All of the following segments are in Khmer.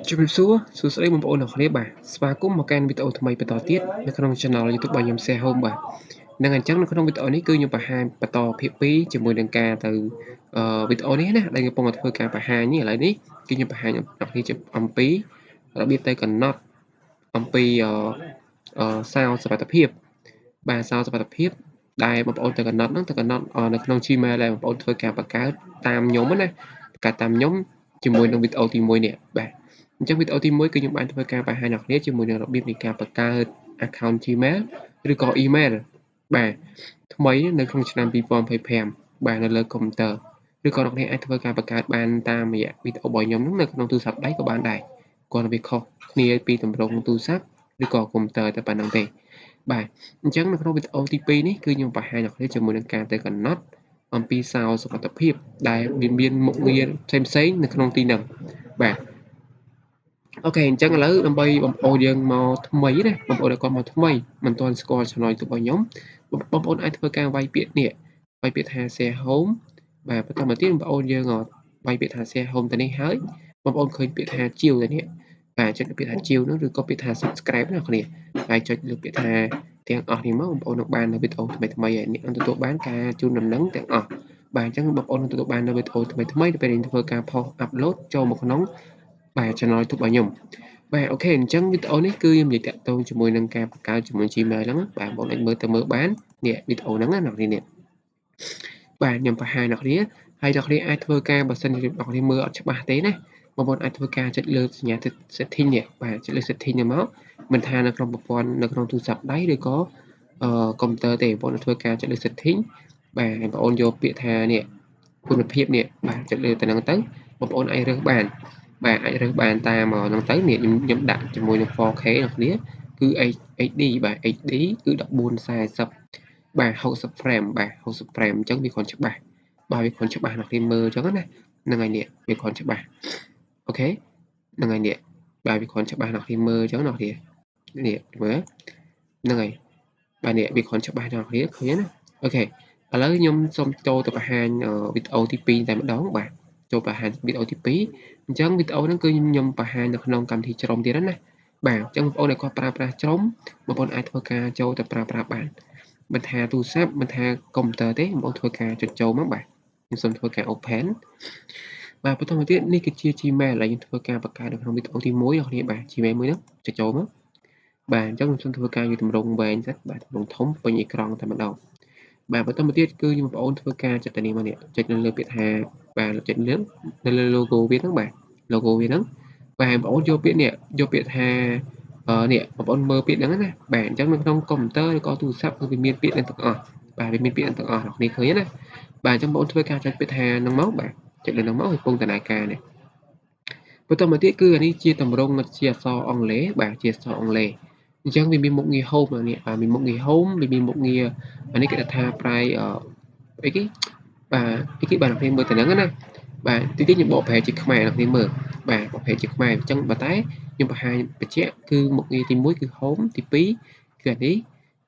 ជំរាបសួរសួស្តីបងប្អូនទាំងអស់គ្នាបាទស្វាគមន៍មកកាន់វីដេអូថ្មីបន្តទៀតនៅក្នុង Channel YouTube របស់ខ្ញុំ Share Home បាទនឹងអញ្ចឹងនៅក្នុងវីដេអូនេះគឺខ្ញុំបង្ហាញបន្តភាគ2ជាមួយនឹងការទៅវីដេអូនេះណាដែលខ្ញុំកំពុងធ្វើការបង្ហាញនេះឥឡូវនេះគឺខ្ញុំបង្ហាញអ្នកគ្នាអំពីរបៀបទៅកំណត់អំពីសារសុវត្ថិភាពបាទសារសុវត្ថិភាពដែលបងប្អូនទៅកំណត់ហ្នឹងទៅកំណត់នៅក្នុង Gmail ដែលបងប្អូនធ្វើការបង្កើតតាមខ្ញុំណាបង្កើតតាមខ្ញុំជាមួយនឹងវីដេអូទី1នេះបាទអញ្ចឹងវីដេអូទី1គឺខ្ញុំបានធ្វើការបង្ហាញអ្នកគ្នាជាមួយនឹងរបៀបនៃការបង្កើត account Gmail ឬក៏ email បាទថ្មីនៅក្នុងឆ្នាំ2025បាទនៅលើកុំព្យូទ័រឬក៏អ្នកគ្នាអាចធ្វើការបង្កើតបានតាមរយៈវីដេអូរបស់ខ្ញុំហ្នឹងនៅក្នុងទូរស័ព្ទដៃក៏បានដែរគ្រាន់តែវាខុសគ្នាពីទម្រង់ទូរស័ព្ទឬក៏កុំព្យូទ័រតែប៉ុណ្្នឹងទេបាទអញ្ចឹងនៅក្នុងវីដេអូទី2នេះគឺខ្ញុំបង្ហាញអ្នកគ្នាជាមួយនឹងការទៅកំណត់អំពីសារសុវត្ថិភាពដែលវាមានមុខងារផ្សេងៗនៅក្នុងទីហ្នឹងបាទអូខេអញ្ចឹងឥឡូវដើម្បីបងប្អូនយើងមកថ្មីណាបងប្អូនដែលគាត់មកថ្មីមិនទាន់ស្គាល់ Channel YouTube របស់ខ្ញុំបងប្អូនអាចធ្វើការវាយពាក្យនេះវាយពាក្យថា Share Home បាទបន្តមកទៀតបងប្អូនយើងវាយពាក្យថា Share Home ទៅនេះហើយបងប្អូនឃើញពាក្យថាជាវទៅនេះបាទចុចលើពាក្យថាជាវនោះឬក៏ពាក្យថា Subscribe ណាគ្នាហើយចុចលើពាក្យថាទាំងអស់នេះមកបងប្អូននឹងបាននៅវីដេអូថ្មីៗហើយនេះនឹងទទួលបានការជូនដំណឹងទាំងអស់បាទអញ្ចឹងបងប្អូននឹងទទួលបាននៅវីដេអូថ្មីៗទៅពេលធ្វើការផុស upload ចូលមកក្នុងបាទ Channel YouTube របស់ខ្ញុំបាទអូខេអញ្ចឹងវីដេអូនេះគឺខ្ញុំនិយាយតាក់ទងជាមួយនឹងការបង្កើតជាមួយ Gmail ហ្នឹងបាទបងអាចមើលបាននេះវីដេអូហ្នឹងណាអ្នកនេះបាទខ្ញុំបង្ហាញអ្នកគ្នាហើយអ្នកគ្នាអាចធ្វើការបើសិនជាអ្នកគ្នាមើលអត់ច្បាស់ទេណាបងប្អូនអាចធ្វើការចុចលើសញ្ញា setting នេះបាទចុចលើ setting នេះមកមិនថានៅក្នុងប្រព័ន្ធនៅក្នុងទូរស័ព្ទដៃឬក៏កុំព្យូទ័រទេបងប្អូនធ្វើការចុចលើ setting បាទហើយបងប្អូនយកពាក្យថានេះគុណភាពនេះបាទចុចលើទៅហ្នឹងទៅបងប្អូនអាចរើសបានបាទអាចរើសបានតាមហ្នឹងទៅនេះខ្ញុំដាក់ជាមួយនឹង 4K អ្នកគ្នាគឺ HD បាទ HD គឺ1440បាទ60 frame បាទ60 frame អញ្ចឹងវាគ្រាន់ច្បាស់បាទវាគ្រាន់ច្បាស់អ្នកគ្នាមើលអញ្ចឹងណាហ្នឹងហើយនេះវាគ្រាន់ច្បាស់អូខេហ្នឹងហើយនេះបាទវាគ្រាន់ច្បាស់អ្នកគ្នាមើលអញ្ចឹងអ្នកគ្នានេះមើលហ្នឹងហើយបាទនេះវាគ្រាន់ច្បាស់អ្នកគ្នាឃើញណាអូខេឥឡូវខ្ញុំសូមចូលទៅបង្ហាញវីដេអូទី2តែម្ដងបាទចូលបង្ហាញវីដេអូទី2អញ្ចឹងវីដេអូហ្នឹងគឺខ្ញុំបង្ហាញនៅក្នុងកម្មវិធីច្រំទៀតណាបាទអញ្ចឹងបងប្អូនដែលគាត់ប្រើប្រាស់ច្រំបងប្អូនអាចធ្វើការចូលទៅប្រើប្រាស់បានមិនថាទូរស័ព្ទមិនថាកុំព្យូទ័រទេបងប្អូនធ្វើការចុចចូលមកបាទខ្ញុំសូមធ្វើការ open បាទបន្តមកទៀតនេះគឺជា Gmail ដែលខ្ញុំធ្វើការបង្កើតនៅក្នុងវីដេអូទី1អ្នកនាងបាទ Gmail មួយហ្នឹងចុចចូលមកបាទអញ្ចឹងខ្ញុំសូមធ្វើការយកទម្រង់វែងសិនបាទទម្រង់ធំពេញអេក្រង់តែម្ដងបាទបន្តមកទៀតគឺបងប្អូនធ្វើការចុចទៅនេះមកនេះចុចនៅលើពាក្យថាបាទចុចលើនៅលើ logo វាហ្នឹងបាទ logo វាហ្នឹងបាទបងប្អូនយកពាក្យនេះយកពាក្យថានេះបងប្អូនមើលពាក្យហ្នឹងណាបាទអញ្ចឹងនៅក្នុងកុំព្យូទ័រឬក៏ទូរស័ព្ទគឺវាមានពាក្យហ្នឹងទាំងអស់បាទវាមានពាក្យហ្នឹងទាំងអស់អ្នកនាងឃើញណាបាទអញ្ចឹងបងប្អូនធ្វើការចុចពាក្យថាហ្នឹងមកបាទចុចលើហ្នឹងមកឲ្យពងដំណើរការនេះបន្តមកទៀតគឺអានេះជាតម្រងជាអក្សរអង់គ្លេសបាទជាអក្សរអង់គ្លេសអញ្ចឹងវាមានមុខងារ home នេះបាទមានមុខងារ home វាមានមុខងារអានេះគេថា price អីគេបាទអីគេបាទអ្នកនាងមើលទៅហ្នឹងណាបាទទីខ្ញុំបកប្រែជាខ្មែរអ្នកនាងមើលបាទបកប្រែជាខ្មែរអញ្ចឹងប៉ុន្តែខ្ញុំបង្ហាញបញ្ជាក់គឺមុខងារទី1គឺ home ទី2គឺអានេះ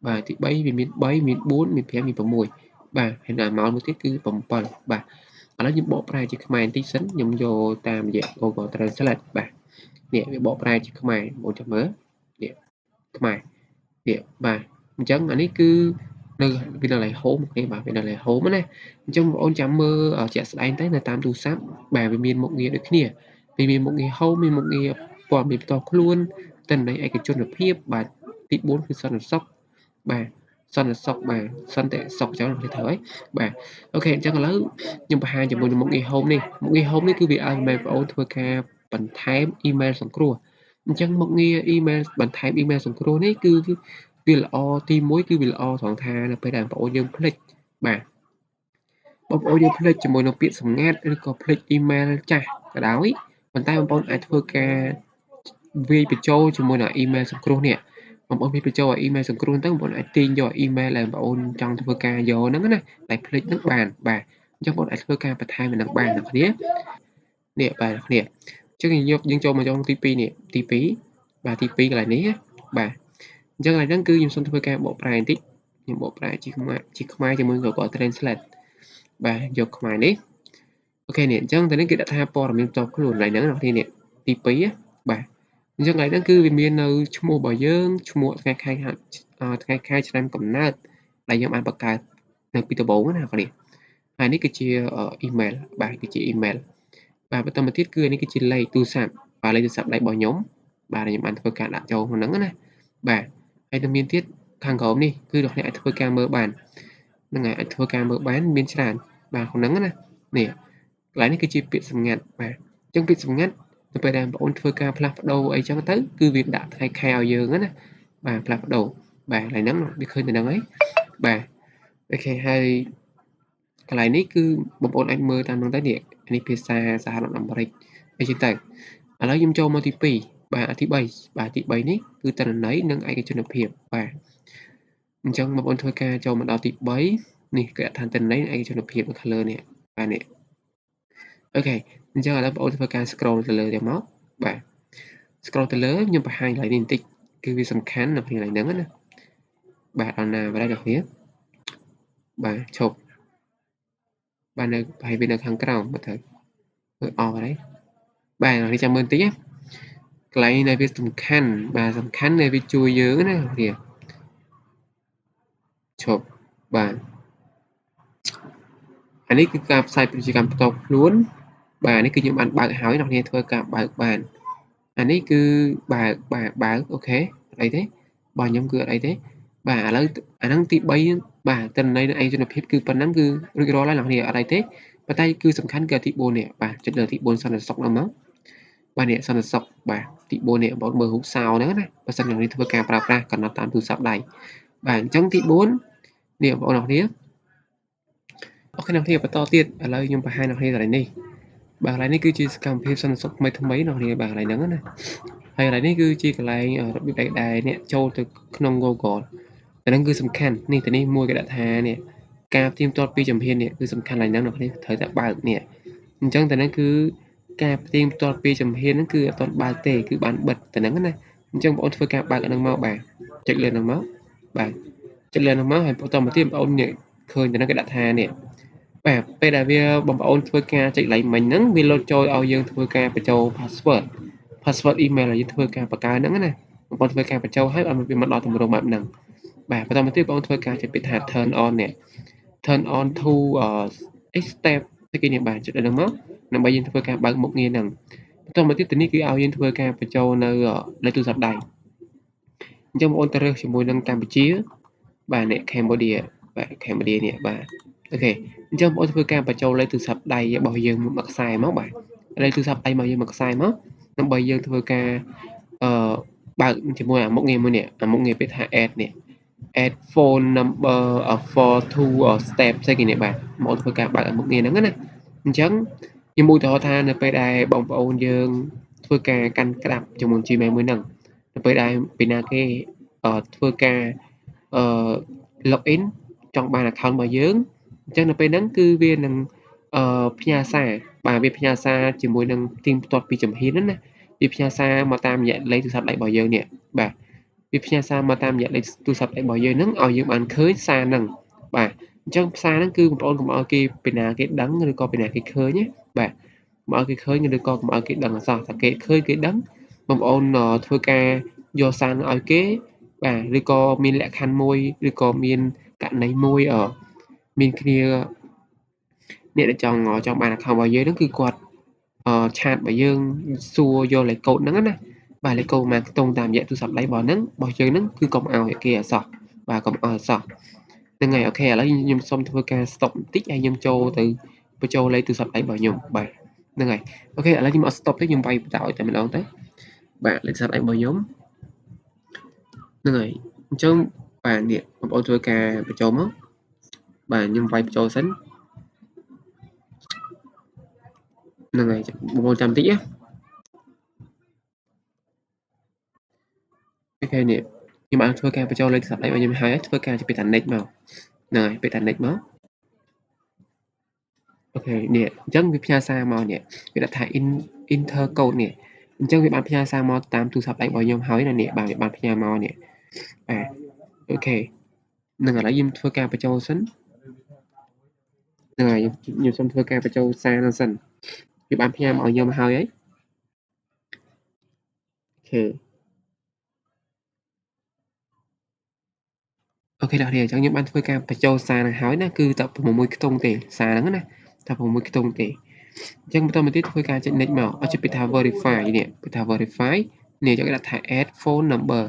បាទទី3វាមាន3មាន4មាន5មាន6បាទហើយដល់ម៉ោងមួយទៀតគឺ7បាទឥឡូវខ្ញុំបកប្រែជាខ្មែរបន្តិចសិនខ្ញុំយកតាមរយៈ Google Translate បាទនេះវាបកប្រែជាខ្មែរបងចាំមើលនេះខ្មែរនេះបាទអញ្ចឹងអានេះគឺនៅវានៅលើ home គេបាទវានៅលើ home ណាអញ្ចឹងបងប្អូនចាំមើលជាក់ស្ដែងទៅនៅតាមទូរស័ព្ទបាទវាមានមុខងារដូចគ្នាវាមានមុខងារ home មានមុខងារព័ត៌មានផ្ទាល់ខ្លួនទិន្នន័យឯកជនភាពបាទទី4គឺសន្តិសុខបាទសន្តិសុខបាទសន្តិសុខចឹងគេត្រូវហើយបាទអូខេអញ្ចឹងឥឡូវខ្ញុំបង្ហាញជាមួយនឹងមុខងារ home នេះមុខងារ home នេះគឺវាឲ្យបងប្អូនធ្វើការបន្ថែម email សង្គ្រោះអញ្ចឹងមុខងារ email បន្ថែម email សង្គ្រោះនេះគឺវាល្អទី1គឺវាល្អត្រង់ថានៅពេលដែលបងប្អូនយើងភ្លេចបាទបងប្អូនយើងភ្លេចជាមួយនឹងពាក្យសម្ងាត់ឬក៏ភ្លេច email ចាស់ក៏ដោយប៉ុន្តែបងប្អូនអាចធ្វើការវាយបញ្ចូលជាមួយនឹង email សង្គ្រោះនេះបងប្អូនវាយបញ្ចូលឲ្យ email សង្គ្រោះទៅបងប្អូនអាចទាញយក email ដែលបងប្អូនចង់ធ្វើការយកហ្នឹងណាតែភ្លេចហ្នឹងបានបាទអញ្ចឹងបងប្អូនអាចធ្វើការបន្ថែមអាហ្នឹងបានអ្នកគ្នានេះបាទអ្នកគ្នាអញ្ចឹងយើងចូលមកចូលទី2នេះទី2បាទទី2កន្លែងនេះបាទអញ្ចឹងកន្លែងហ្នឹងគឺខ្ញុំសូមធ្វើការបកប្រែបន្តិចខ្ញុំបកប្រែជាខ្មែរជាមួយនឹង Google Translate បាទយកខ្មែរនេះ អូខេនេះអញ្ចឹងទៅនេះគេដាក់ថាព័ត៌មានផ្ទាល់ខ្លួនកន្លែងហ្នឹងអ្នកនរគ្នានេះទី2ណាបាទអញ្ចឹងកន្លែងហ្នឹងគឺវាមាននៅឈ្មោះរបស់យើងឈ្មោះថ្ងៃខែថ្ងៃខែឆ្នាំកំណើតដែលយើងបានបង្កើតនៅពីដំបូងណាអ្នកនរគ្នាហើយនេះគឺជាអ៊ីមែលបាទគឺជាអ៊ីមែលបាទបន្តមកទៀតគឺនេះគឺជាលេខទូរស័ព្ទបាទលេខទូរស័ព្ទដៃរបស់ខ្ញុំបាទខ្ញុំបានធ្វើការដាក់ចូលក្នុងហ្នឹងណាបាទហើយទៅមានទៀតខាងក្រោមនេះគឺអ្នកនរអាចធ្វើការមើលបានហ្នឹងហើយអាចធ្វើការមើលបានមានច្រើនបាទក្នុងហ្នឹងណានេះ កន្លែងនេះគឺជាពាក្យសម្ងាត់បាទអញ្ចឹងពាក្យសម្ងាត់នៅពេលដែលបងប្អូនធ្វើការផ្លាស់ប្ដូរអីចឹងទៅគឺវាដាក់ថ្ងៃខែឲ្យយើងណាបាទផ្លាស់ប្ដូរបាទកន្លែងហ្នឹងវាឃើញតែហ្នឹងហើយបាទអូខេហើយកន្លែងនេះគឺបងប្អូនអាចមើលតាមហ្នឹងទៅនេះភាសាសហរដ្ឋអាមេរិកអីចឹងទៅឥឡូវខ្ញុំចូលមកទី2បាទទី3បាទទី3នេះគឺតនន័យនិងឯកជនភាពបាទអញ្ចឹងបងប្អូនធ្វើការចូលមកដល់ទី3នេះគេថាតនន័យឯកជនភាពនៅខាងលើនេះបាទនេះ អូខេអញ្ចឹងឥឡូវបងប្អូនធ្វើការ scroll ទៅលើទៅមកបាទ scroll ទៅលើខ្ញុំបង្ហាញកន្លែងនេះបន្តិចគឺវាសំខាន់នៅកន្លែងហ្នឹងណាបាទដល់ណាបាទអ្នកនរបាទឈប់បាទនៅប្រហែលវានៅខាងក្រោមមើលទៅមើលអស់ហើយបាទអ្នកនរចាំមើលបន្តិចណាកន្លែងនេះវាសំខាន់បាទសំខាន់ដែលវាជួយយើងណានេះឈប់បាទអានេះគឺការផ្សាយពាណិជ្ជកម្មផ្ទាល់ខ្លួនបាទនេះគឺខ្ញុំបានបើកហើយអ្នកនរធ្វើការបើកបានអានេះគឺបើកអូខេអត់អីទេរបស់ខ្ញុំគឺអត់អីទេបាទឥឡូវអាហ្នឹងទី3បាទទិន្នន័យនៃឯកជនភាពគឺប៉ុណ្ណឹងគឺរួចរាល់ហើយអ្នកនរអត់អីទេប៉ុន្តែគឺសំខាន់គឺទី4នេះបាទចុចលើទី4សន្តិសុខហ្នឹងមកបាទនេះសន្តិសុខបាទទី4នេះបងមើលរូបសោហ្នឹងណាបើសិនអ្នកនរធ្វើការប្រើប្រាស់កំណត់តាមទូរស័ព្ទដៃបាទអញ្ចឹងទី4នេះបងប្អូនអ្នកនរអូខេអ្នកនរបន្តទៀតឥឡូវខ្ញុំបង្ហាញអ្នកនរកន្លែងនេះបាទកន្លែងនេះគឺជាសកម្មភាពសន្តិសុខថ្មីៗអ្នកនរបាទកន្លែងហ្នឹងណាហើយកន្លែងនេះគឺជាកន្លែងរបៀបដែលអ្នកចូលទៅក្នុង Google អាហ្នឹងគឺសំខាន់នេះទៅនេះមួយគេដាក់ថានេះការផ្ទៀងផ្ទាត់ពីជំហាននេះគឺសំខាន់ឡើងហ្នឹងអ្នកនរត្រូវតែបើកនេះអញ្ចឹងទៅហ្នឹងគឺការផ្ទៀងផ្ទាត់ពីជំហានហ្នឹងគឺអត់ទាន់បើកទេគឺបានបិទទៅហ្នឹងណាអញ្ចឹងបងប្អូនធ្វើការបើកអាហ្នឹងមកបាទចុចលើហ្នឹងមកបាទចុចលើហ្នឹងមកហើយបន្តមកទៀតបងប្អូននេះឃើញទៅហ្នឹងគេដាក់ថានេះបាទពេលដែលវាបងប្អូនធ្វើការចុចលេខមិញហ្នឹងវាលោតចូលឲ្យយើងធ្វើការបញ្ចូល password email ឲ្យយើងធ្វើការបង្កើតហ្នឹងណាបងប្អូនធ្វើការបញ្ចូលហើយឲ្យវាមកដល់ទម្រង់បែបហ្នឹងបាទបន្តមកទៀតបងប្អូនធ្វើការចុចពាក្យថា turn on នេះ turn on to step ស្អីគេនេះបាទចុចដល់ហ្នឹងមកដើម្បីយើងធ្វើការបើកមុខងារហ្នឹងបន្តមកទៀតទៅនេះគឺឲ្យយើងធ្វើការបញ្ចូលនៅលេខទូរស័ព្ទដៃអញ្ចឹងបងប្អូនទៅរើសជាមួយនឹងកម្ពុជាបាទនេះ Cambodia បាទ Cambodia នេះបាទអូខេអញ្ចឹងបងប្អូនធ្វើការបញ្ចូលលេខទូរស័ព្ទដៃរបស់យើងមួយខ្សែមកបាទលេខទូរស័ព្ទដៃរបស់យើងមួយខ្សែមកដើម្បីយើងធ្វើការអឺបើកជាមួយអាមុខងារមួយនេះអាមុខងារពាក្យថា add នេះ add phone number for to step ស្អីគេនេះបាទបងប្អូនធ្វើការបើកអាមុខងារហ្នឹងណាអញ្ចឹងខ្ញុំឧទាហរណ៍ថានៅពេលដែលបងប្អូនយើងធ្វើការកាន់ក្តាប់ជាមួយ Gmail មួយហ្នឹងនៅពេលដែលពីណាគេធ្វើការអឺ login ចង់បាន account របស់យើងអញ្ចឹងនៅពេលហ្នឹងគឺវានឹងផ្ញើសារបាទវាផ្ញើសារជាមួយនឹងទីផ្ទាត់ពីជំហានហ្នឹងណាវាផ្ញើសារមកតាមរយៈលេខទូរស័ព្ទដៃរបស់យើងនេះបាទវាផ្ញើសារមកតាមរយៈលេខទូរស័ព្ទដៃរបស់យើងហ្នឹងឲ្យយើងបានឃើញសារហ្នឹងបាទអញ្ចឹងសារហ្នឹងគឺបងប្អូនកុំឲ្យគេពីណាគេដឹងឬក៏ពីណាគេឃើញណាបាទកុំឲ្យគេឃើញឬក៏កុំឲ្យគេដឹងអសោះតែគេឃើញគេដឹងបងប្អូនធ្វើការយកសារហ្នឹងឲ្យគេបាទឬក៏មានលក្ខខណ្ឌមួយឬក៏មានករណីមួយមានគ្នាអ្នកដែលចង់បាន account របស់យើងហ្នឹងគឺគាត់ឆាតរបស់យើងសួរយកលេខកូដហ្នឹងណាបាទលេខកូដប៉ុន្មានខ្ទង់តាមរយៈទូរស័ព្ទដៃរបស់យើងហ្នឹងគឺកុំឲ្យគេអសោះបាទកុំឲ្យអសោះហ្នឹងហើយអូខេឥឡូវខ្ញុំសូមធ្វើការ stop បន្តិចហើយខ្ញុំចូលទៅបញ្ចូលលេខទូរស័ព្ទដៃរបស់ខ្ញុំបាទហ្នឹងហើយអូខេឥឡូវខ្ញុំអត់ stop ទេខ្ញុំវាយបន្តឲ្យតែម្ដងទៅបាទលេខទូរស័ព្ទដៃរបស់ខ្ញុំហ្នឹងហើយអញ្ចឹងបាទនេះបងប្អូនធ្វើការបញ្ចូលមកបាទខ្ញុំវាយបញ្ចូលសិនហ្នឹងហើយបងប្អូនចាំតិចណាអូខេនេះខ្ញុំបានធ្វើការបញ្ចូលលេខទូរស័ព្ទដៃរបស់ខ្ញុំហើយធ្វើការពីតា next មកហ្នឹងហើយពីតា next មកអូខេនេះអញ្ចឹងវាផ្ញើសារមកនេះវាដាក់ថា enter code នេះអញ្ចឹងវាបានផ្ញើសារមកតាមទូរស័ព្ទដៃរបស់ខ្ញុំហើយណានេះបាទវាបានផ្ញើមកនេះបាទអូខេនឹងឥឡូវយើងធ្វើការបញ្ចូលសិន ហ្នឹងហើយខ្ញុំសូមធ្វើការបញ្ចូលសារហ្នឹងសិនវាបានផ្ញើមកឲ្យខ្ញុំហើយអូខេអូខេអ្នកនាងអញ្ចឹងខ្ញុំបានធ្វើការបញ្ចូលសារហ្នឹងហើយណាគឺតែ6ខ្ទង់ទេសារហ្នឹងណាតែ6ខ្ទង់ទេអញ្ចឹងបន្តមកទៀតធ្វើការចុច next មកឲ្យចុចពាក្យថា verify នេះពាក្យថា verify នេះយើងដាក់ថា add phone number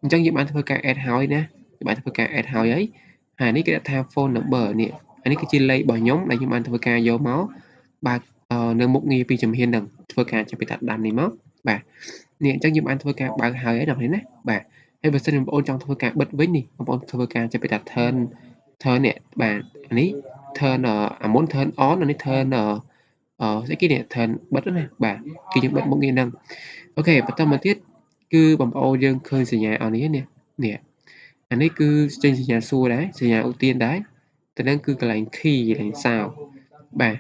អញ្ចឹងយើងបានធ្វើការ add ហើយណាយើងបានធ្វើការ add ហើយហើយនេះគេដាក់ថា phone number នេះអានេះគឺជាលេខរបស់ខ្ញុំដែលខ្ញុំបានធ្វើការយកមកបើកនៅមុខងារពីជំហានហ្នឹងធ្វើការចុចពាក្យថាដាំនេះមកបាទនេះអញ្ចឹងយើងបានធ្វើការបើកហើយដល់នេះណាបាទហើយបើសិនបងប្អូនចង់ធ្វើការបិទវិញនេះបងប្អូនធ្វើការចុចពាក្យថា turn នេះបាទអានេះ turn អាមុន turn on អានេះ turn ស្អីគេនេះ turn បិទណាបាទគឺយើងបិទមុខងារហ្នឹងអូខេបន្តមកទៀតគឺបងប្អូនយើងឃើញសញ្ញាអស់នេះនេះអានេះគឺចេញសញ្ញាសួរដែរសញ្ញាឧទានដែរទៅនឹងគឺកន្លែង key កន្លែង sound បាទ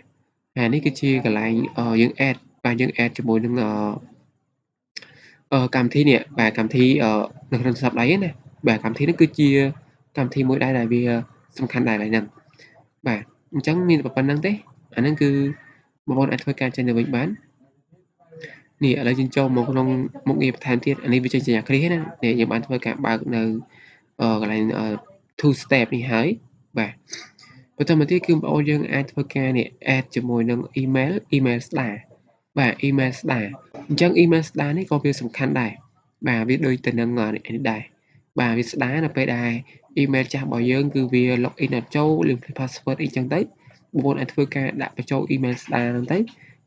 ហើយនេះគឺជាកន្លែងយើង add បាទយើង add ជាមួយនឹងកម្មវិធីនេះបាទកម្មវិធីនៅក្នុងទូរស័ព្ទដៃណាបាទកម្មវិធីនេះគឺជាកម្មវិធីមួយដែរដែលវាសំខាន់ដែរឡើយហ្នឹងបាទអញ្ចឹងមានប៉ុណ្្នឹងទេអាហ្នឹងគឺបងប្អូនអាចធ្វើការចេញទៅវិញបាននេះឥឡូវយើងចូលមកក្នុងមុខងារបន្ថែមទៀតអានេះវាចេញសញ្ញាគ្រីសណានេះយើងបានធ្វើការបើកនៅកន្លែងtwo step នេះហើយបាទបន្តមកទៀតគឺបងប្អូនយើងអាចធ្វើការនេះ add ជាមួយនឹង email ស្ដារបាទ email ស្ដារអញ្ចឹង email ស្ដារនេះក៏វាសំខាន់ដែរបាទវាដូចទៅនឹងនេះដែរបាទវាស្ដារនៅពេលដែល email ចាស់របស់យើងគឺវា login អត់ចូលឬ password អីចឹងទៅបងប្អូនអាចធ្វើការដាក់បញ្ចូល email ស្ដារហ្នឹងទៅ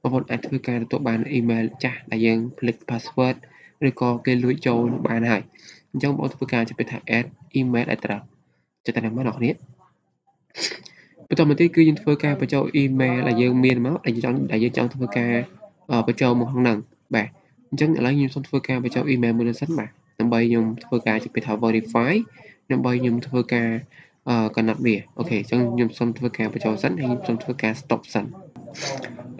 បងប្អូនអាចធ្វើការទទួលបាន email ចាស់ដែលយើងភ្លេច password ឬក៏គេលួចចូលបានហើយអញ្ចឹងបងប្អូនធ្វើការជួយថា add email ឲ្យត្រូវចុចតែមកអ្នកនាងបន្តមកទៀតគឺយើងធ្វើការបញ្ចូល email ដែលយើងមានមកដែលយើងចង់ធ្វើការបញ្ចូលមកក្នុងហ្នឹងបាទអញ្ចឹងឥឡូវខ្ញុំសូមធ្វើការបញ្ចូល email មួយនេះសិនបាទដើម្បីខ្ញុំធ្វើការជាពាក្យថា verify ដើម្បីខ្ញុំធ្វើការកំណត់វាអូខេអញ្ចឹងខ្ញុំសូមធ្វើការបញ្ចូលសិនហើយខ្ញុំសូមធ្វើការ stop សិន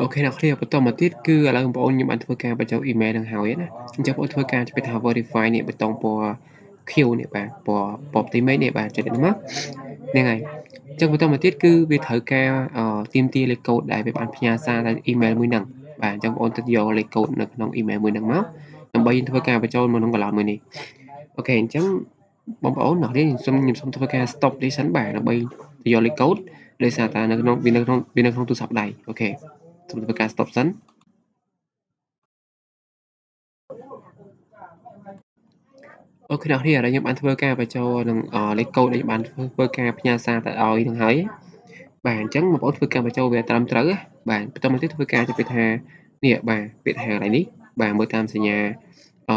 អូខេអ្នកគ្នាបន្តមកទៀតគឺឥឡូវបងប្អូនខ្ញុំបានធ្វើការបញ្ចូល email ហ្នឹងហើយណាអញ្ចឹងបងប្អូនធ្វើការជាពាក្យថា verify នេះប៊ូតុងពណ៌ Q នេះបាទពណ៌ផ្ទៃមេឃនេះបាទចុចនេះមកហ្នឹងហើយអញ្ចឹងបន្តមកទៀតគឺវាត្រូវការទាមទារលេខកូដដែលវាបានផ្ញើសារទៅ email មួយហ្នឹងបាទអញ្ចឹងបងប្អូនទៅយកលេខកូដនៅក្នុង email មួយហ្នឹងមកដើម្បីធ្វើការបញ្ចូលមកក្នុងកន្លោតមួយនេះអូខេអញ្ចឹងបងប្អូនអ្នកនាងខ្ញុំសូមធ្វើការ stop នេះសិនបាទដើម្បីទៅយកលេខកូដដោយសារតែនៅក្នុងទូរស័ព្ទដៃអូខេសូមធ្វើការ stop សិនអូខេអ្នកនាងឥឡូវខ្ញុំបានធ្វើការបញ្ចូលនឹងលេខកូដដែលខ្ញុំបានធ្វើការផ្ញើសារទៅឲ្យនឹងហើយបាទអញ្ចឹងបងប្អូនធ្វើការបញ្ចូលវាត្រឹមត្រូវបាទបន្តមកទៀតធ្វើការជិះពាក្យថានេះបាទពាក្យថាកន្លែងនេះបាទមើលតាមសញ្ញា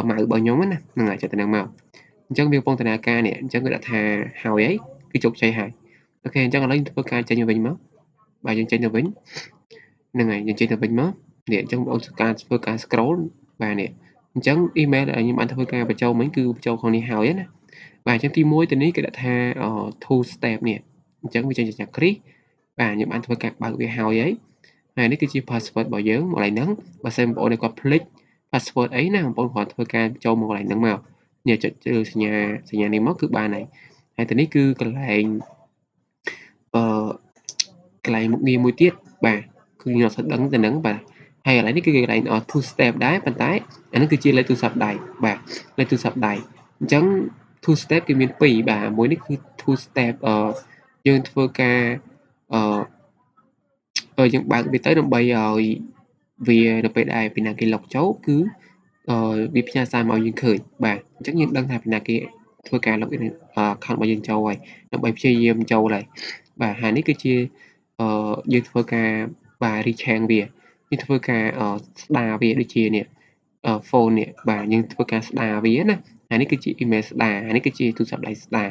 ម៉ៅរបស់ខ្ញុំណាហ្នឹងហើយចុចទៅនឹងមកអញ្ចឹងវាកំពុងដំណើរការនេះអញ្ចឹងគឺដាក់ថាហើយគឺជោគជ័យហើយអូខេអញ្ចឹងឥឡូវធ្វើការចេញទៅវិញមកបាទយើងចេញទៅវិញហ្នឹងហើយយើងចេញទៅវិញមកនេះអញ្ចឹងបងប្អូនធ្វើការ scroll បាទនេះអញ្ចឹង email ដែលខ្ញុំបានធ្វើការបញ្ចូលមិញគឺបញ្ចូលក្នុងនេះហើយណាបាទអញ្ចឹងទី1ទៅនេះគេដាក់ថា two step នេះអញ្ចឹងវាចេញជាគ្រីសបាទខ្ញុំបានធ្វើការបើកវាហើយហើយនេះគឺជា password របស់យើងមកកន្លែងហ្នឹងបើសិនបងប្អូនគាត់ភ្លេច password អីណាបងប្អូនគ្រាន់ធ្វើការចូលមកកន្លែងហ្នឹងមកនេះចុចសញ្ញានេះមកគឺបានហើយទៅនេះគឺកន្លែងអឺកន្លែងមុខងារមួយទៀតបាទគឺខ្ញុំអត់សូវដឹងទៅហ្នឹងបាទហើយកន្លែងនេះគឺកន្លែង two step ដែរប៉ុន្តែអានេះគឺជាលេខទូរស័ព្ទដៃបាទលេខទូរស័ព្ទដៃអញ្ចឹង two step គេមាន2បាទមួយនេះគឺ two step យើងធ្វើការយើងបើកវាទៅដើម្បីឲ្យវានៅពេលដែលពីណាគេលុកចូលគឺវាផ្ញើសារមកឲ្យយើងឃើញបាទអញ្ចឹងយើងដឹងថាពីណាគេធ្វើការ login account របស់យើងចូលហើយដើម្បីព្យាយាមចូលហើយបាទហើយនេះគឺជាយើងធ្វើការបាទ rechange វាយើងធ្វើការស្ដារវាដូចជានេះphone នេះបាទយើងធ្វើការស្ដារវាណាហើយនេះគឺជា email ស្ដារហើយនេះគឺជាទូរស័ព្ទដៃស្ដារ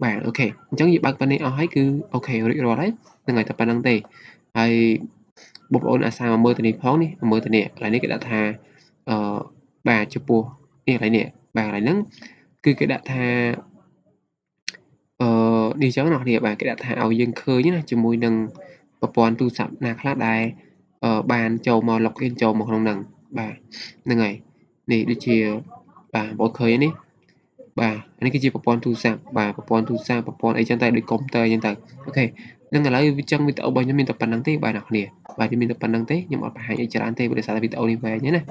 បាទអូខេអញ្ចឹងយើងបើកប៉ុណ្ណេះអស់ហើយគឺអូខេរួចរាល់ហើយហ្នឹងហើយតែប៉ុណ្្នឹងទេហើយបងប្អូនអាសាមកមើលទៅនេះផងនេះមើលទៅនេះកន្លែងនេះគេដាក់ថាអឺបាទចំពោះនេះកន្លែងនេះបាទកន្លែងហ្នឹងគឺគេដាក់ថានេះចឹងអ្នកនាងបាទគេដាក់ថាឲ្យយើងឃើញណាជាមួយនឹងប្រព័ន្ធទូរស័ព្ទណាខ្លះដែលបានចូលមក login ចូលមកក្នុងហ្នឹងបាទហ្នឹងហើយនេះដូចជាបាទបងឃើញនេះបាទនេះគឺជាប្រព័ន្ធទូរស័ព្ទបាទប្រព័ន្ធទូរស័ព្ទប្រព័ន្ធអីចឹងតែដូចកុំព្យូទ័រចឹងទៅអូខេ នឹងឥឡូវវាចឹងវីដេអូរបស់ខ្ញុំមានតែប៉ុណ្្នឹងទេបាទអ្នកនាងបាទខ្ញុំមានតែប៉ុណ្្នឹងទេខ្ញុំអត់បង្ហាញអីច្រើនទេដោយសារតែវីដេអូនេះវែងហ្នឹងណា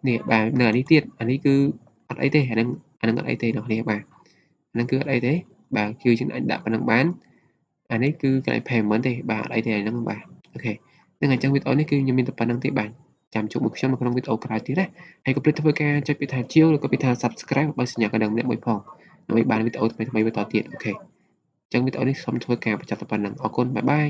នេះបាទនៅអានេះទៀតអានេះគឺអត់អីទេអាហ្នឹងអត់អីទេអ្នកនាងបាទអាហ្នឹងគឺអត់អីទេបាទគឺយើងអាចដាក់ប៉ុណ្្នឹងបានអានេះគឺកន្លែង payment ទេបាទអត់អីទេអាហ្នឹងបាទអូខេនឹងអញ្ចឹងវីដេអូនេះគឺខ្ញុំមានតែប៉ុណ្្នឹងទេបាទចាំជួបមុខខ្ញុំនៅក្នុងវីដេអូក្រោយទៀតណាហើយកុំភ្លេចធ្វើការចុចពាក្យថាជាវឬក៏ពាក្យថា Subscribe បើសញ្ញាកណ្ដឹងម្នាក់មួយផងដើម្បីបានវីដេអូថ្មីៗបន្តទៀតអូខេអញ្ចឹងវីដេអូនេះសូមធ្វើការបញ្ចប់តែប៉ុណ្្នឹងអរគុណបាយបាយ